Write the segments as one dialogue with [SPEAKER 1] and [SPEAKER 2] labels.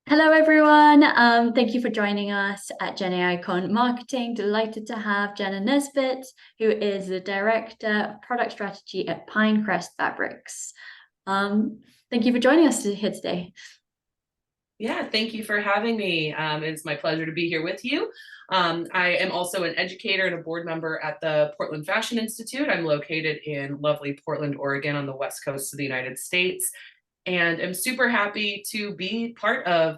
[SPEAKER 1] Hello, everyone. Thank you for joining us at Jena Icon Marketing. Delighted to have Jena Nesbitt, who is the Director of Product Strategy at Pinecrest Fabrics. Thank you for joining us here today.
[SPEAKER 2] Yeah, thank you for having me. It's my pleasure to be here with you. I am also an educator and a board member at the Portland Fashion Institute. I'm located in lovely Portland, Oregon, on the west coast of the United States. And I'm super happy to be part of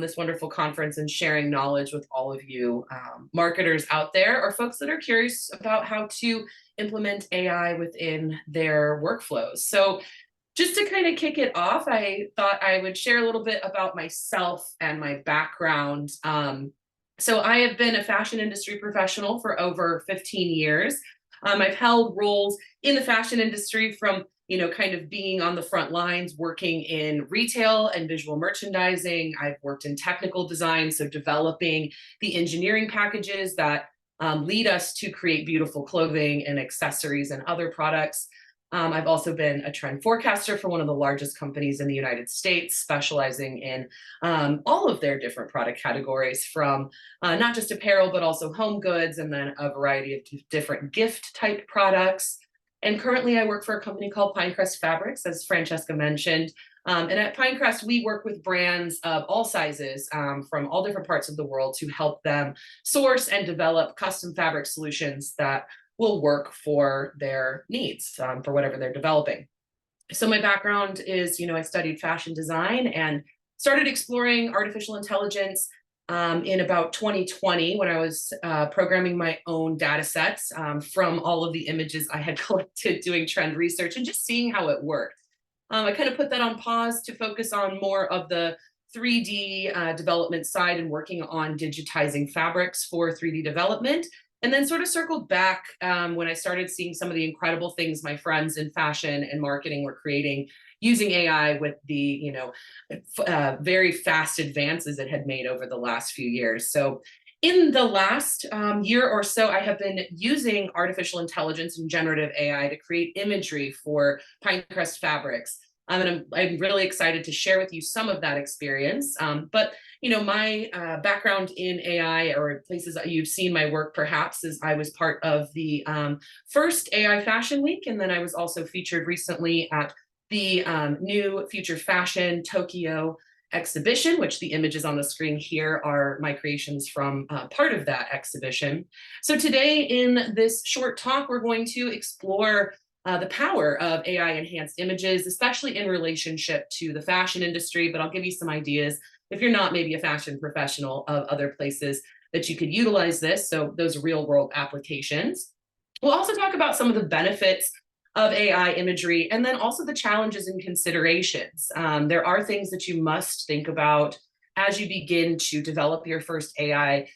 [SPEAKER 2] this wonderful conference and sharing knowledge with all of you marketers out there, or folks that are curious about how to implement AI within their workflows. So just to kind of kick it off, I thought I would share a little bit about myself and my background. So I have been a fashion industry professional for over 15 years. I've held roles in the fashion industry from, kind of being on the front lines, working in retail and visual merchandising. I've worked in technical design, so developing the engineering packages that lead us to create beautiful clothing and accessories and other products. I've also been a trend forecaster for one of the largest companies in the United States, specializing in all of their different product categories, from not just apparel, but also home goods, and then a variety of different gift type products. And currently I work for a company called Pinecrest Fabrics, as Francesca mentioned. And at Pinecrest, we work with brands of all sizes from all different parts of the world to help them source and develop custom fabric solutions that will work for their needs, for whatever they're developing. So my background is, I studied fashion design and started exploring artificial intelligence in about 2020, when I was programming my own data sets from all of the images I had collected doing trend research and just seeing how it worked. I kind of put that on pause to focus on more of the 3D development side and working on digitizing fabrics for 3D development. And then sort of circled back when I started seeing some of the incredible things my friends in fashion and marketing were creating using AI, with the very fast advances it had made over the last few years. So in the last year or so, I have been using artificial intelligence and generative AI to create imagery for Pinecrest Fabrics. And I'm really excited to share with you some of that experience. But my background in AI, or places that you've seen my work perhaps, is I was part of the first AI Fashion Week, and then I was also featured recently at the new Future Fashion Tokyo exhibition, which the images on the screen here are my creations from part of that exhibition. So today in this short talk, we're going to explore the power of AI enhanced images, especially in relationship to the fashion industry, but I'll give you some ideas, if you're not maybe a fashion professional, of other places that you could utilize this, so those real world applications. We'll also talk about some of the benefits of AI imagery, and then also the challenges and considerations. There are things that you must think about as you begin to develop your first AI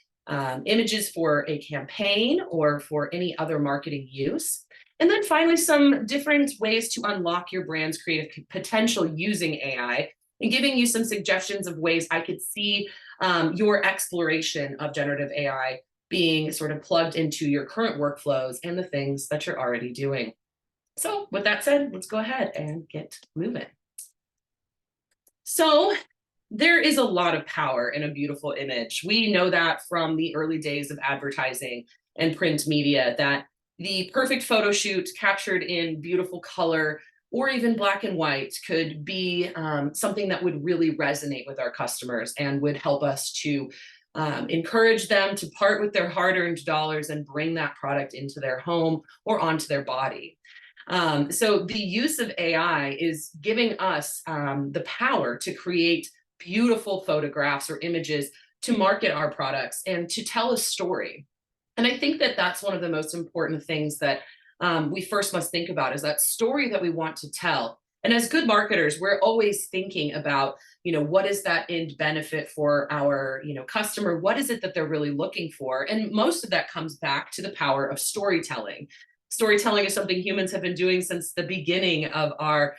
[SPEAKER 2] images for a campaign or for any other marketing use. And then finally, some different ways to unlock your brand's creative potential using AI, and giving you some suggestions of ways I could see your exploration of generative AI being sort of plugged into your current workflows and the things that you're already doing. So with that said, let's go ahead and get moving. So there is a lot of power in a beautiful image. We know that from the early days of advertising and print media, that the perfect photo shoot captured in beautiful color or even black and white could be something that would really resonate with our customers and would help us to encourage them to part with their hard-earned dollars and bring that product into their home or onto their body. So the use of AI is giving us the power to create beautiful photographs or images to market our products and to tell a story. And I think that that's one of the most important things that we first must think about, is that story that we want to tell. And as good marketers, we're always thinking about, what is that end benefit for our, customer? What is it that they're really looking for? And most of that comes back to the power of storytelling. Storytelling is something humans have been doing since the beginning of our,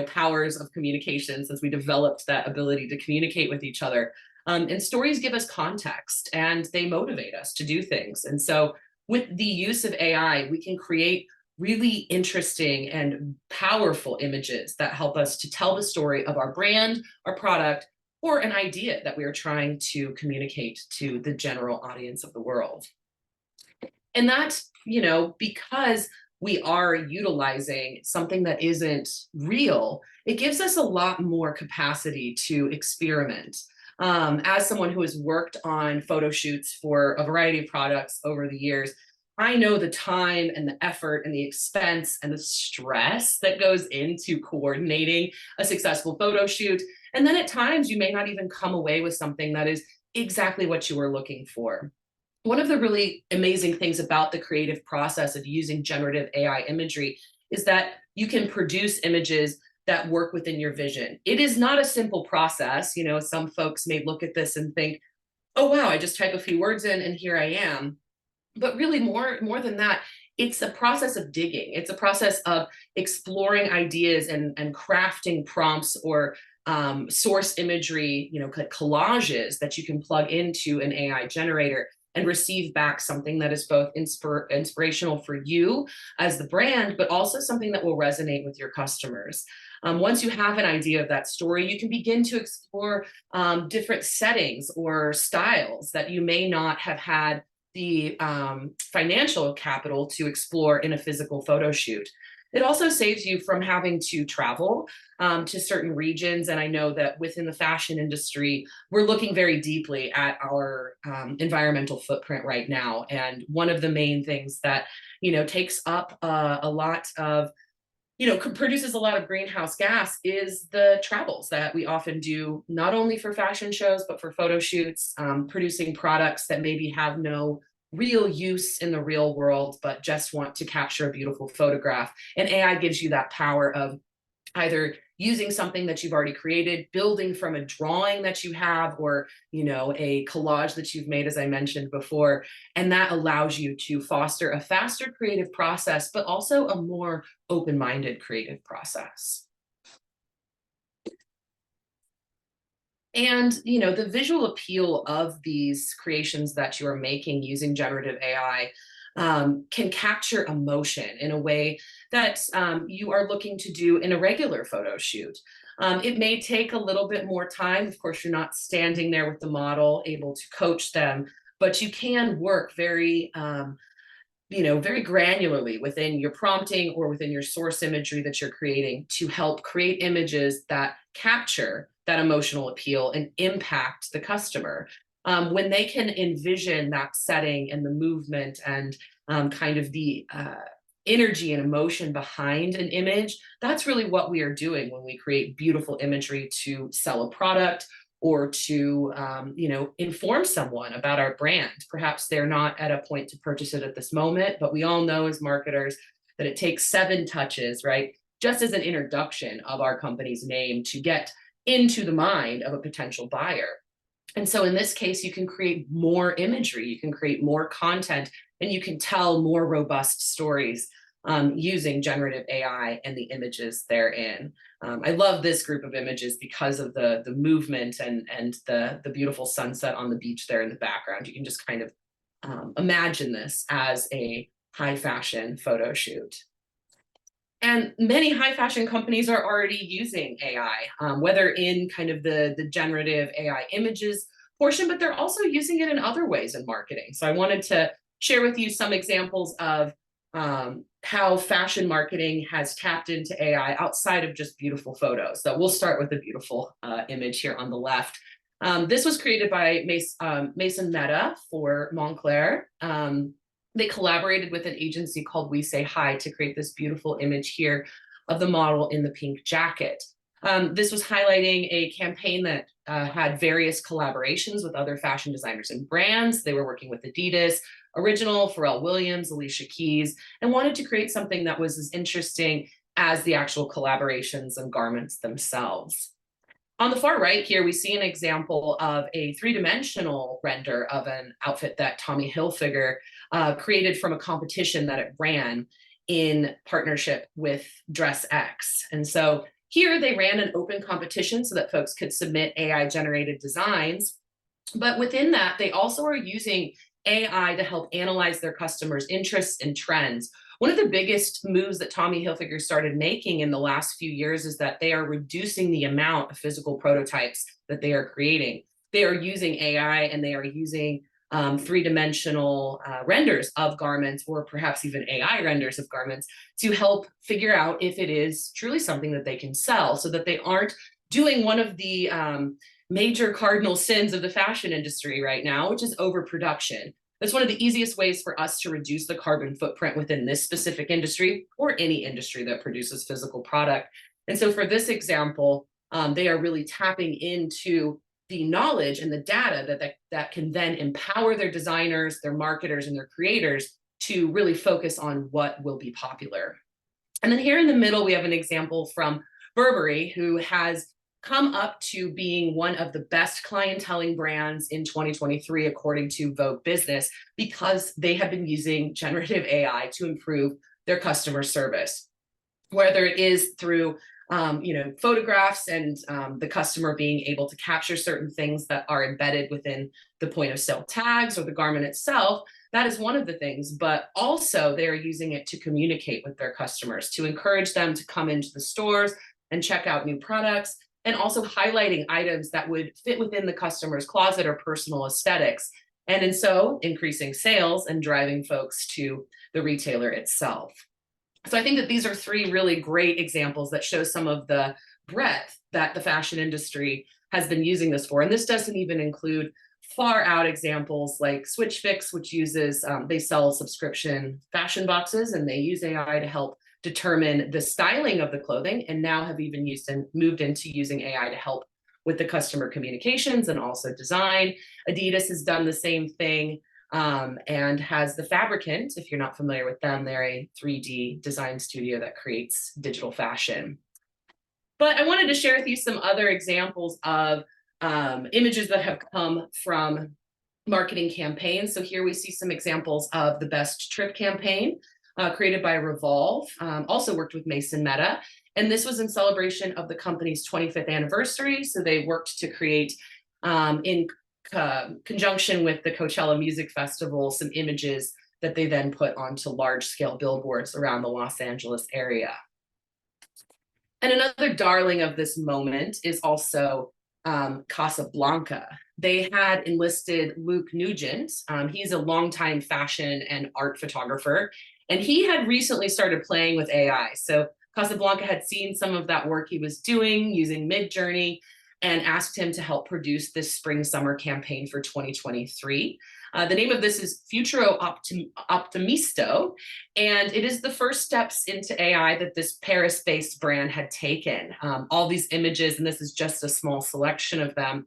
[SPEAKER 2] powers of communication, since we developed that ability to communicate with each other. And stories give us context and they motivate us to do things. And so with the use of AI, we can create really interesting and powerful images that help us to tell the story of our brand, our product, or an idea that we are trying to communicate to the general audience of the world. And that's, because we are utilizing something that isn't real, it gives us a lot more capacity to experiment. As someone who has worked on photo shoots for a variety of products over the years, I know the time and the effort and the expense and the stress that goes into coordinating a successful photo shoot. And then at times you may not even come away with something that is exactly what you were looking for. One of the really amazing things about the creative process of using generative AI imagery is that you can produce images that work within your vision. It is not a simple process. Some folks may look at this and think, oh, wow, I just type a few words in and here I am. But really, more than that, it's a process of digging. It's a process of exploring ideas and crafting prompts or source imagery, collages that you can plug into an AI generator and receive back something that is both inspirational for you as the brand, but also something that will resonate with your customers. Once you have an idea of that story, you can begin to explore different settings or styles that you may not have had the financial capital to explore in a physical photo shoot. It also saves you from having to travel to certain regions. And I know that within the fashion industry, we're looking very deeply at our environmental footprint right now. And one of the main things that, takes up a lot of, produces a lot of greenhouse gas is the travels that we often do, not only for fashion shows, but for photo shoots, producing products that maybe have no real use in the real world, but just want to capture a beautiful photograph. And AI gives you that power of either using something that you've already created, building from a drawing that you have, or a collage that you've made, as I mentioned before. And that allows you to foster a faster creative process, but also a more open-minded creative process. And the visual appeal of these creations that you are making using generative AI can capture emotion in a way that you are looking to do in a regular photo shoot. It may take a little bit more time. Of course, you're not standing there with the model able to coach them, but you can work very very granularly within your prompting or within your source imagery that you're creating to help create images that capture that emotional appeal and impact the customer. When they can envision that setting and the movement and kind of the energy and emotion behind an image, that's really what we are doing when we create beautiful imagery to sell a product or to inform someone about our brand. Perhaps they're not at a point to purchase it at this moment, but we all know as marketers that it takes 7 touches, right? Just as an introduction of our company's name to get into the mind of a potential buyer. And so in this case, you can create more imagery, you can create more content, and you can tell more robust stories using generative AI and the images therein. I love this group of images because of the movement and the beautiful sunset on the beach there in the background. You can just kind of imagine this as a high fashion photo shoot. And many high fashion companies are already using AI, whether in kind of the generative AI images portion, but they're also using it in other ways in marketing. So I wanted to share with you some examples of how fashion marketing has tapped into AI outside of just beautiful photos. So we'll start with the beautiful image here on the left. This was created by Mason Mehta for Montclair. They collaborated with an agency called We Say Hi to create this beautiful image here of the model in the pink jacket. This was highlighting a campaign that had various collaborations with other fashion designers and brands. They were working with Adidas, Original, Pharrell Williams, Alicia Keys, and wanted to create something that was as interesting as the actual collaborations and garments themselves. On the far right here, we see an example of a 3-dimensional render of an outfit that Tommy Hilfiger created from a competition that it ran in partnership with DressX. And so here they ran an open competition so that folks could submit AI-generated designs. But within that, they also are using AI to help analyze their customers' interests and trends, one of the biggest moves that Tommy Hilfiger started making in the last few years is that they are reducing the amount of physical prototypes that they are creating. They are using AI and they are using three-dimensional renders of garments, or perhaps even AI renders of garments, to help figure out if it is truly something that they can sell, so that they aren't doing one of the major cardinal sins of the fashion industry right now, which is overproduction. That's one of the easiest ways for us to reduce the carbon footprint within this specific industry, or any industry that produces physical product. And so for this example, they are really tapping into the knowledge and the data that can then empower their designers, their marketers, and their creators to really focus on what will be popular. And then here in the middle, we have an example from Burberry, who has come up to being one of the best clienteling brands in 2023, according to Vogue Business, because they have been using generative AI to improve their customer service, whether it is through photographs and the customer being able to capture certain things that are embedded within the point of sale tags or the garment itself. That is one of the things, but also they are using it to communicate with their customers, to encourage them to come into the stores and check out new products, and also highlighting items that would fit within the customer's closet or personal aesthetics, and in so increasing sales and driving folks to the retailer itself. So I think that these are three really great examples that show some of the breadth that the fashion industry has been using this for. And this doesn't even include far out examples like Switch Fix, which uses, they sell subscription fashion boxes, and they use AI to help determine the styling of the clothing, and now have even used and moved into using AI to help with the customer communications and also design. Adidas has done the same thing. And has the Fabricant. If you're not familiar with them, they're a 3D design studio that creates digital fashion. But I wanted to share with you some other examples of images that have come from marketing campaigns. So here we see some examples of the Best Trip campaign, created by Revolve, also worked with Mason Meta. And this was in celebration of the company's 25th anniversary. So they worked to create, in conjunction with the Coachella Music Festival, some images that they then put onto large-scale billboards around the Los Angeles area. And another darling of this moment is also Casablanca. They had enlisted Luke Nugent. He's a longtime fashion and art photographer, and he had recently started playing with AI. So Casablanca had seen some of that work he was doing using Midjourney, and asked him to help produce this spring-summer campaign for 2023. The name of this is Futuro Optimisto, and it is the first steps into AI that this Paris-based brand had taken. All these images, and this is just a small selection of them,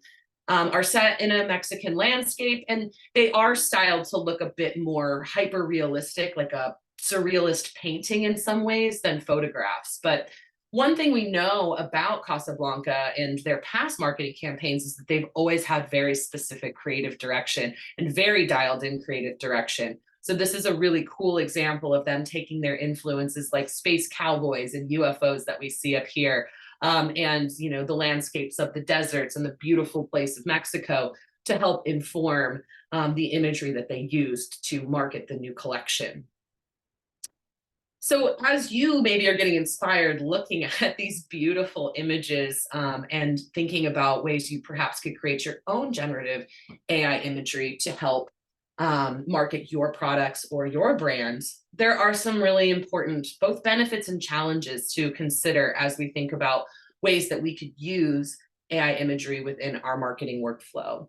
[SPEAKER 2] are set in a Mexican landscape, and they are styled to look a bit more hyper-realistic, like a surrealist painting in some ways, than photographs. But one thing we know about Casablanca and their past marketing campaigns is that they've always had very specific creative direction and very dialed in creative direction. So this is a really cool example of them taking their influences like space cowboys and UFOs that we see up here, and the landscapes of the deserts and the beautiful place of Mexico, to help inform the imagery that they used to market the new collection. So as you maybe are getting inspired looking at these beautiful images, and thinking about ways you perhaps could create your own generative AI imagery to help market your products or your brands, there are some really important both benefits and challenges to consider as we think about ways that we could use AI imagery within our marketing workflow.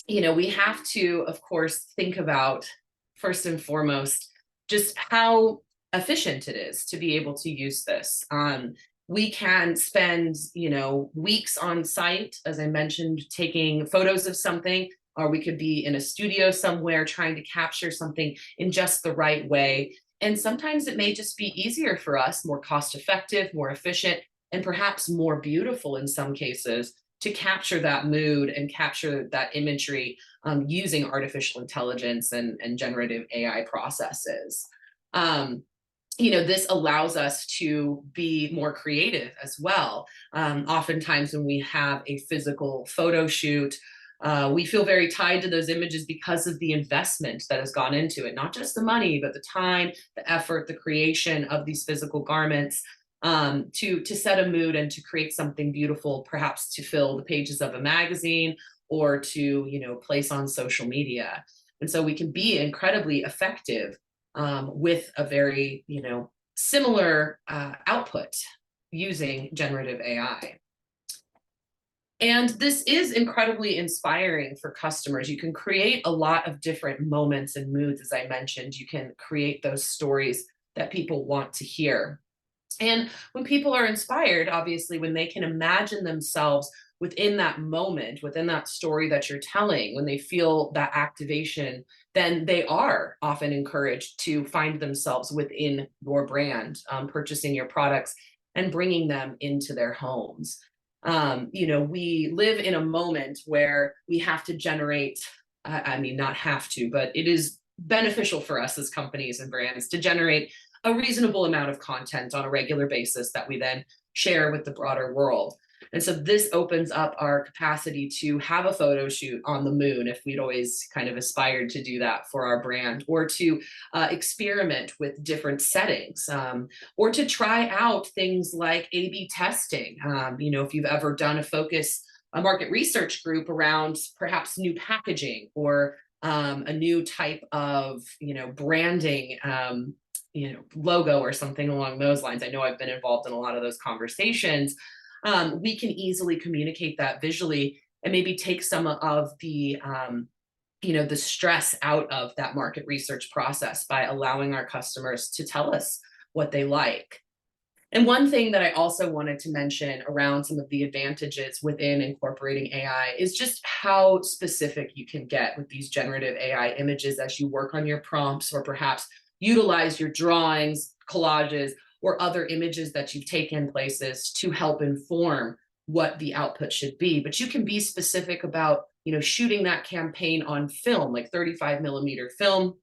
[SPEAKER 2] We have to, of course, think about, first and foremost, just how efficient it is to be able to use this. We can spend, weeks on site, as I mentioned, taking photos of something, or we could be in a studio somewhere trying to capture something in just the right way. And sometimes it may just be easier for us, more cost effective, more efficient, and perhaps more beautiful in some cases, to capture that mood and capture that imagery using artificial intelligence and generative AI processes. This allows us to be more creative as well. Oftentimes when we have a physical photo shoot, We feel very tied to those images because of the investment that has gone into it, not just the money, but the time, the effort, the creation of these physical garments, to set a mood and to create something beautiful, perhaps to fill the pages of a magazine or to, place on social media. And so we can be incredibly effective with a very, similar output using generative AI. And this is incredibly inspiring for customers. You can create a lot of different moments and moods, as I mentioned. You can create those stories that people want to hear. And when people are inspired, obviously, when they can imagine themselves within that moment, within that story that you're telling, when they feel that activation, then they are often encouraged to find themselves within your brand, purchasing your products and bringing them into their homes. We live in a moment where we have to generate, I mean, not have to, but it is beneficial for us as companies and brands to generate a reasonable amount of content on a regular basis that we then share with the broader world. And so this opens up our capacity to have a photo shoot on the moon, if we'd always kind of aspired to do that for our brand, or to experiment with different settings, or to try out things like A/B testing. If you've ever done a market research group around perhaps new packaging or a new type of, branding, logo or something along those lines. I know I've been involved in a lot of those conversations. We can easily communicate that visually and maybe take some of the the stress out of that market research process by allowing our customers to tell us what they like. And one thing that I also wanted to mention around some of the advantages within incorporating AI is just how specific you can get with these generative AI images as you work on your prompts, or perhaps utilize your drawings, collages, or other images that you've taken places to help inform what the output should be. But you can be specific about, shooting that campaign on film, like 35 millimeter film,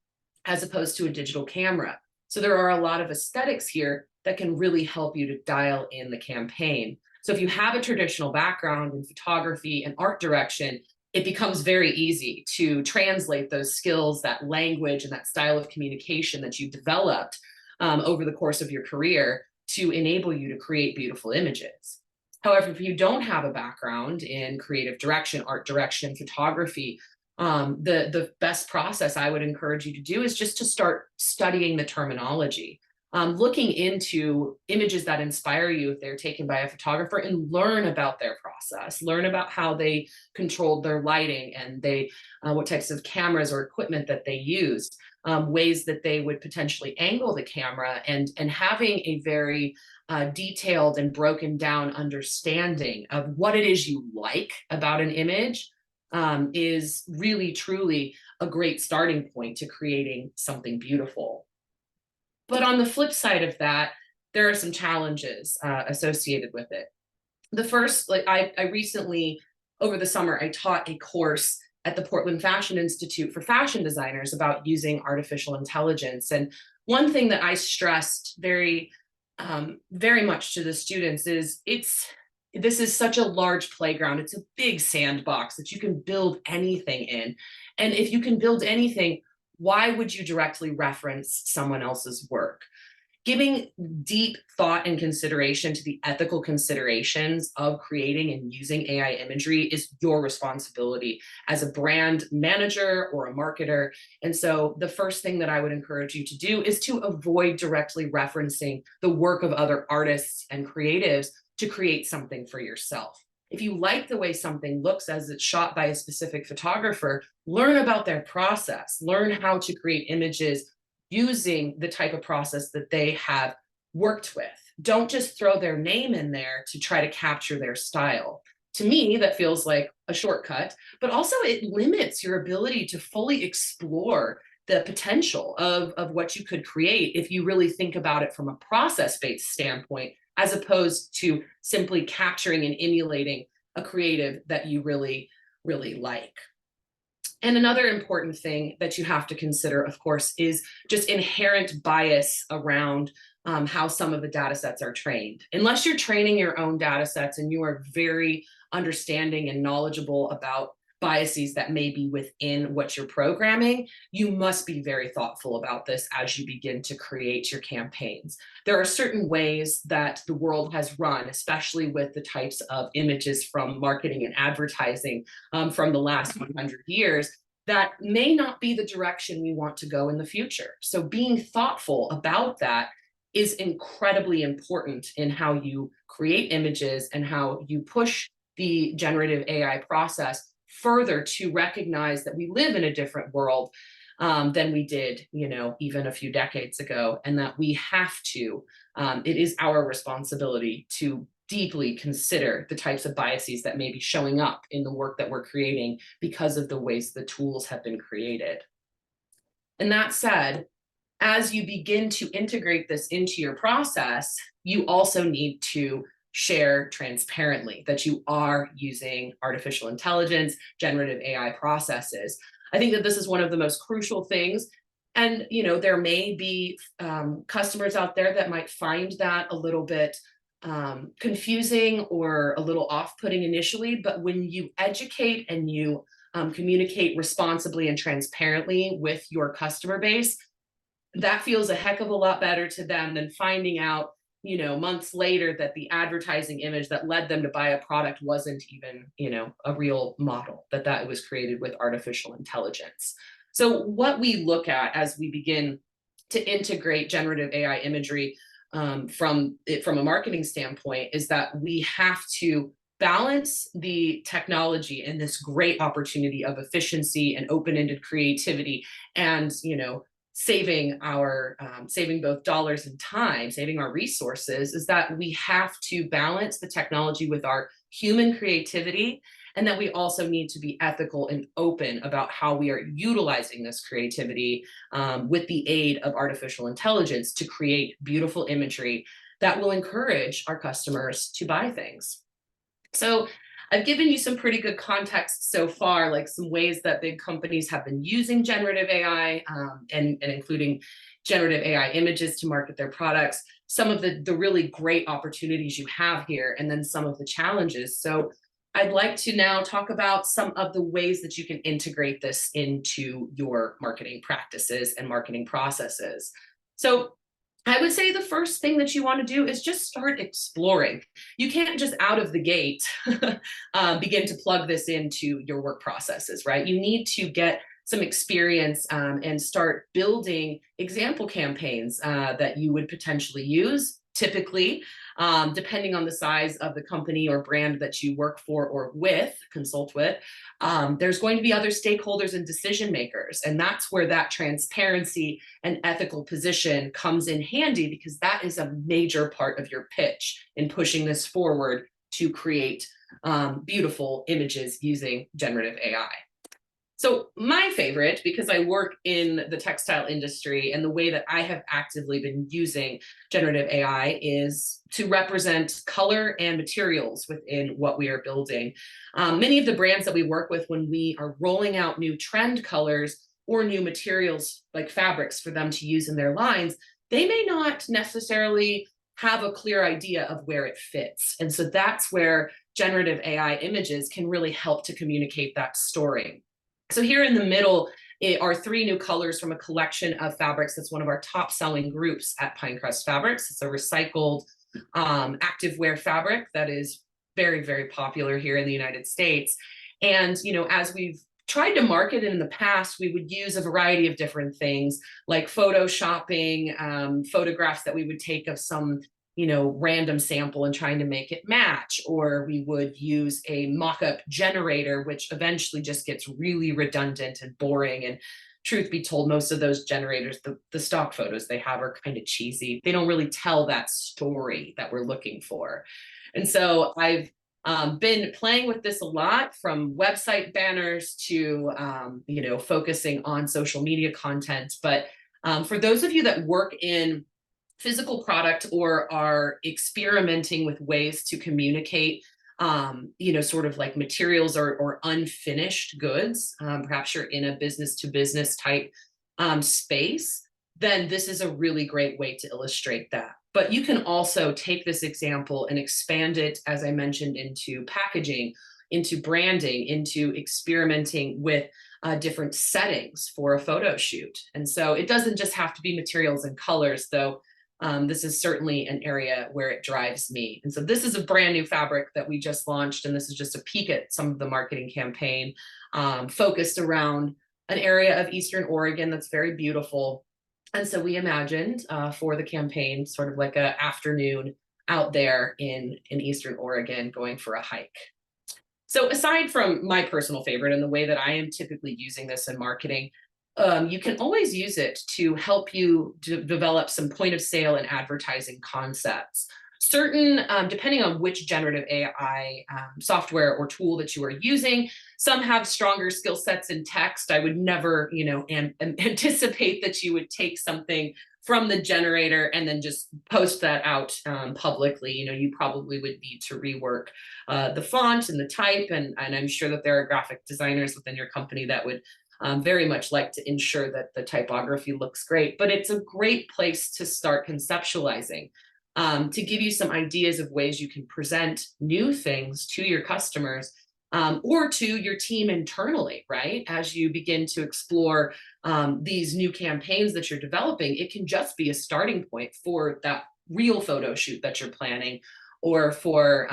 [SPEAKER 2] as opposed to a digital camera. So there are a lot of aesthetics here that can really help you to dial in the campaign. So if you have a traditional background in photography and art direction, it becomes very easy to translate those skills, that language, and that style of communication that you've developed over the course of your career to enable you to create beautiful images. However, if you don't have a background in creative direction, art direction, photography, the best process I would encourage you to do is just to start studying the terminology, looking into images that inspire you if they're taken by a photographer, and learn about their process, learn about how they controlled their lighting and what types of cameras or equipment that they used, ways that they would potentially angle the camera, and having a very detailed and broken down understanding of what it is you like about an image is really, truly a great starting point to creating something beautiful. But on the flip side of that, there are some challenges associated with it. The first, I recently, over the summer, I taught a course at the Portland Fashion Institute for fashion designers about using artificial intelligence. And one thing that I stressed very much to the students is this is such a large playground. It's a big sandbox that you can build anything in. And if you can build anything, why would you directly reference someone else's work? Giving deep thought and consideration to the ethical considerations of creating and using AI imagery is your responsibility as a brand manager or a marketer. And so the first thing that I would encourage you to do is to avoid directly referencing the work of other artists and creatives to create something for yourself. If you like the way something looks as it's shot by a specific photographer, learn about their process, learn how to create images using the type of process that they have worked with. Don't just throw their name in there to try to capture their style. To me, that feels like a shortcut, but also it limits your ability to fully explore the potential of what you could create if you really think about it from a process-based standpoint, as opposed to simply capturing and emulating a creative that you really, really like. And another important thing that you have to consider, of course, is just inherent bias around how some of the data sets are trained. Unless you're training your own data sets and you are very understanding and knowledgeable about biases that may be within what you're programming, you must be very thoughtful about this as you begin to create your campaigns. There are certain ways that the world has run, especially with the types of images from marketing and advertising from the last 100 years, that may not be the direction we want to go in the future. So being thoughtful about that is incredibly important in how you create images and how you push the generative AI process further to recognize that we live in a different world than we did, even a few decades ago, and that we have to, it is our responsibility to deeply consider the types of biases that may be showing up in the work that we're creating because of the ways the tools have been created. And that said, as you begin to integrate this into your process, you also need to share transparently that you are using artificial intelligence, generative AI processes. I think that this is one of the most crucial things. And there may be customers out there that might find that a little bit confusing or a little off-putting initially, but when you educate and you communicate responsibly and transparently with your customer base, that feels a heck of a lot better to them than finding out, months later that the advertising image that led them to buy a product wasn't even, a real model, that it was created with artificial intelligence. So what we look at as we begin to integrate generative AI imagery from a marketing standpoint is that we have to balance the technology and this great opportunity of efficiency and open-ended creativity and, saving both dollars and time, saving our resources, is that we have to balance the technology with our human creativity, and that we also need to be ethical and open about how we are utilizing this creativity with the aid of artificial intelligence to create beautiful imagery that will encourage our customers to buy things. So I've given you some pretty good context so far, like some ways that big companies have been using generative AI and including generative AI images to market their products, some of the really great opportunities you have here, and then some of the challenges. So I'd like to now talk about some of the ways that you can integrate this into your marketing practices and marketing processes. So I would say the first thing that you want to do is just start exploring. You can't just out of the gate begin to plug this into your work processes, right? You need to get some experience and start building example campaigns that you would potentially use. Typically, depending on the size of the company or brand that you work for or consult with, there's going to be other stakeholders and decision makers. And that's where that transparency and ethical position comes in handy, because that is a major part of your pitch in pushing this forward to create beautiful images using generative AI. So my favorite, because I work in the textile industry, and the way that I have actively been using generative AI is to represent color and materials within what we are building. Many of the brands that we work with, when we are rolling out new trend colors or new materials like fabrics for them to use in their lines, they may not necessarily have a clear idea of where it fits. And so that's where generative AI images can really help to communicate that story. So here in the middle are 3 new colors from a collection of fabrics that's one of our top selling groups at Pinecrest Fabrics. It's a recycled activewear fabric that is very, very popular here in the United States. And, as we've tried to market it in the past, we would use a variety of different things like photoshopping, photographs that we would take of some random sample and trying to make it match, or we would use a mock-up generator, which eventually just gets really redundant and boring. And truth be told, most of those generators, the stock photos they have are kind of cheesy. They don't really tell that story that we're looking for. And so I've been playing with this a lot, from website banners to focusing on social media content. But for those of you that work in physical product or are experimenting with ways to communicate sort of like materials or unfinished goods, perhaps you're in a business to business type space, then this is a really great way to illustrate that. But you can also take this example and expand it, as I mentioned, into packaging. into branding, into experimenting with different settings for a photo shoot. And so it doesn't just have to be materials and colors, though. This is certainly an area where it drives me. And so this is a brand new fabric that we just launched, and this is just a peek at some of the marketing campaign focused around an area of Eastern Oregon that's very beautiful. And so we imagined for the campaign sort of like an afternoon out there in Eastern Oregon going for a hike. So aside from my personal favorite and the way that I am typically using this in marketing, you can always use it to help you develop some point of sale and advertising concepts. Depending on which generative AI software or tool that you are using, some have stronger skill sets in text. I would never, anticipate that you would take something from the generator and then just post that out publicly. You probably would need to rework the font and the type, and I'm sure that there are graphic designers within your company that would very much like to ensure that the typography looks great. But it's a great place to start conceptualizing, to give you some ideas of ways you can present new things to your customers, or to your team internally, right? As you begin to explore these new campaigns that you're developing, it can just be a starting point for that real photo shoot that you're planning, or for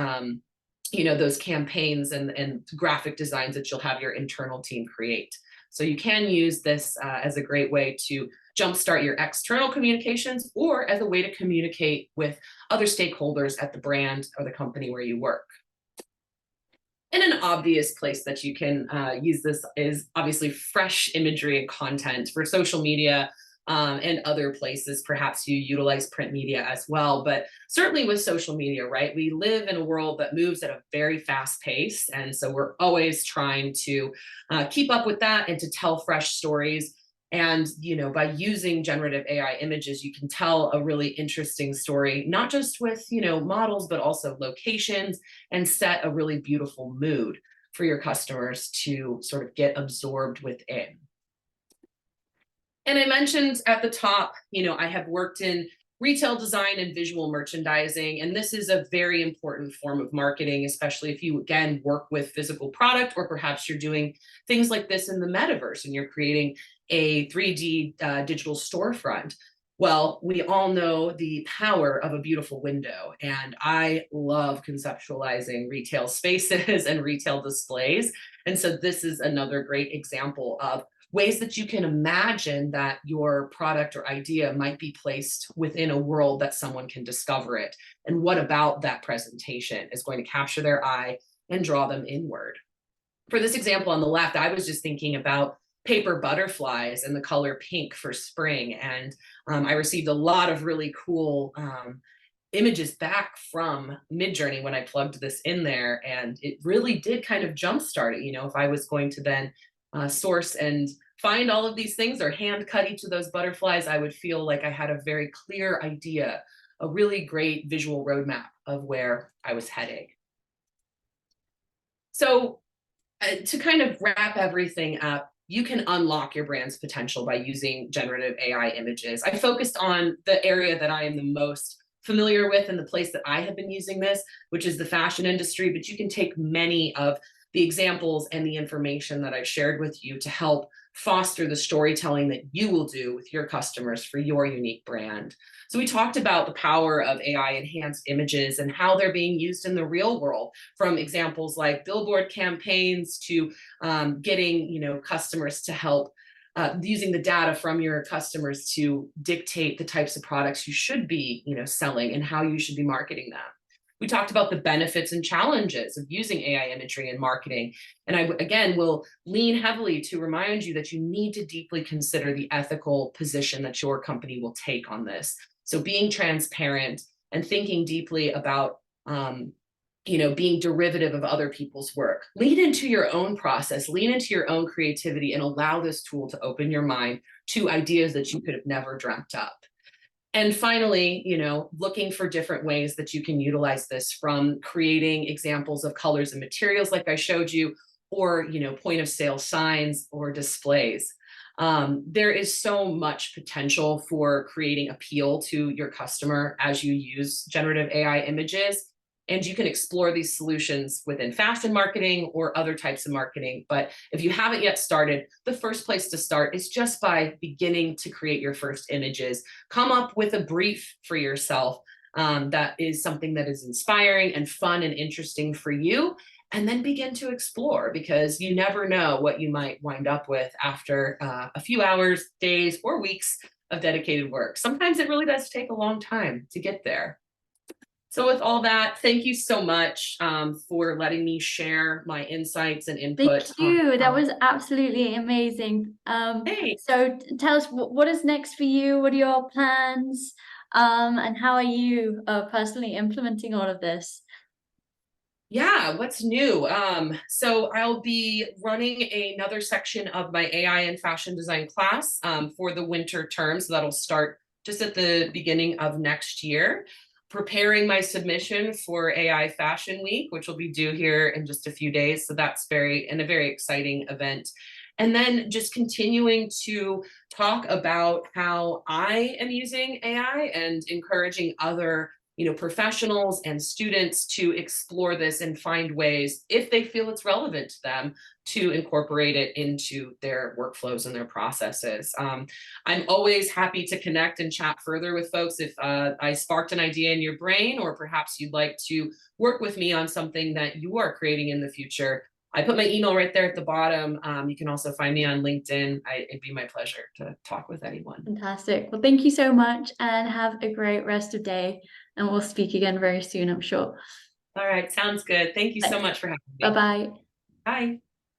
[SPEAKER 2] those campaigns and graphic designs that you'll have your internal team create. So you can use this as a great way to jumpstart your external communications, or as a way to communicate with other stakeholders at the brand or the company where you work. And an obvious place that you can use this is obviously fresh imagery and content for social media, and other places. Perhaps you utilize print media as well, but certainly with social media, right? We live in a world that moves at a very fast pace. And so we're always trying to keep up with that and to tell fresh stories. And, by using generative AI images, you can tell a really interesting story, not just with, models, but also locations, and set a really beautiful mood for your customers to sort of get absorbed within. And I mentioned at the top, I have worked in retail design and visual merchandising, and this is a very important form of marketing, especially if you, again, work with physical product, or perhaps you're doing things like this in the metaverse and you're creating a 3D digital storefront. Well, we all know the power of a beautiful window, and I love conceptualizing retail spaces and retail displays. And so this is another great example of ways that you can imagine that your product or idea might be placed within a world that someone can discover it. And what about that presentation is going to capture their eye and draw them inward. For this example on the left, I was just thinking about paper butterflies and the color pink for spring. And I received a lot of really cool images back from Midjourney when I plugged this in there. And it really did kind of jumpstart it. If I was going to then source and find all of these things, or hand cut each of those butterflies, I would feel like I had a very clear idea, a really great visual roadmap of where I was heading. So to kind of wrap everything up, you can unlock your brand's potential by using generative AI images. I focused on the area that I am the most familiar with and the place that I have been using this, which is the fashion industry, but you can take many of the examples and the information that I've shared with you to help foster the storytelling that you will do with your customers for your unique brand. So we talked about the power of AI enhanced images and how they're being used in the real world, from examples like billboard campaigns to getting customers to help using the data from your customers to dictate the types of products you should be selling and how you should be marketing them. We talked about the benefits and challenges of using AI imagery in marketing. And I, again, will lean heavily to remind you that you need to deeply consider the ethical position that your company will take on this. So being transparent and thinking deeply about, being derivative of other people's work. Lean into your own process, lean into your own creativity, and allow this tool to open your mind to ideas that you could have never dreamt up. And finally, looking for different ways that you can utilize this, from creating examples of colors and materials like I showed you, or, point of sale signs or displays. There is so much potential for creating appeal to your customer as you use generative AI images. And you can explore these solutions within fashion marketing or other types of marketing. But if you haven't yet started, the first place to start is just by beginning to create your first images. Come up with a brief for yourself that is something that is inspiring and fun and interesting for you. And then begin to explore, because you never know what you might wind up with after a few hours, days, or weeks of dedicated work. Sometimes it really does take a long time to get there. So with all that, thank you so much for letting me share my insights and
[SPEAKER 1] Thank
[SPEAKER 2] input on
[SPEAKER 1] you. That
[SPEAKER 2] how.
[SPEAKER 1] was absolutely amazing.
[SPEAKER 2] Hey,
[SPEAKER 1] So tell us what is next for you? What are your plans? And how are you personally implementing all of this?
[SPEAKER 2] yeah, what's new? So I'll be running another section of my AI and fashion design class for the winter term. So that'll start just at the beginning of next year. Preparing my submission for AI Fashion Week, which will be due here in just a few days. So that's a very exciting event. And then just continuing to talk about how I am using AI and encouraging other professionals and students to explore this and find ways, if they feel it's relevant to them, to incorporate it into their workflows and their processes. I'm always happy to connect and chat further with folks if I sparked an idea in your brain, or perhaps you'd like to work with me on something that you are creating in the future. I put my email right there at the bottom. You can also find me on LinkedIn. It'd be my pleasure to talk with anyone.
[SPEAKER 1] Fantastic. Well, thank you so much and have a great rest of day. And we'll speak again very soon, I'm sure.
[SPEAKER 2] All right, sounds good. Thank you so much for having me.
[SPEAKER 1] Bye-bye.
[SPEAKER 2] Bye.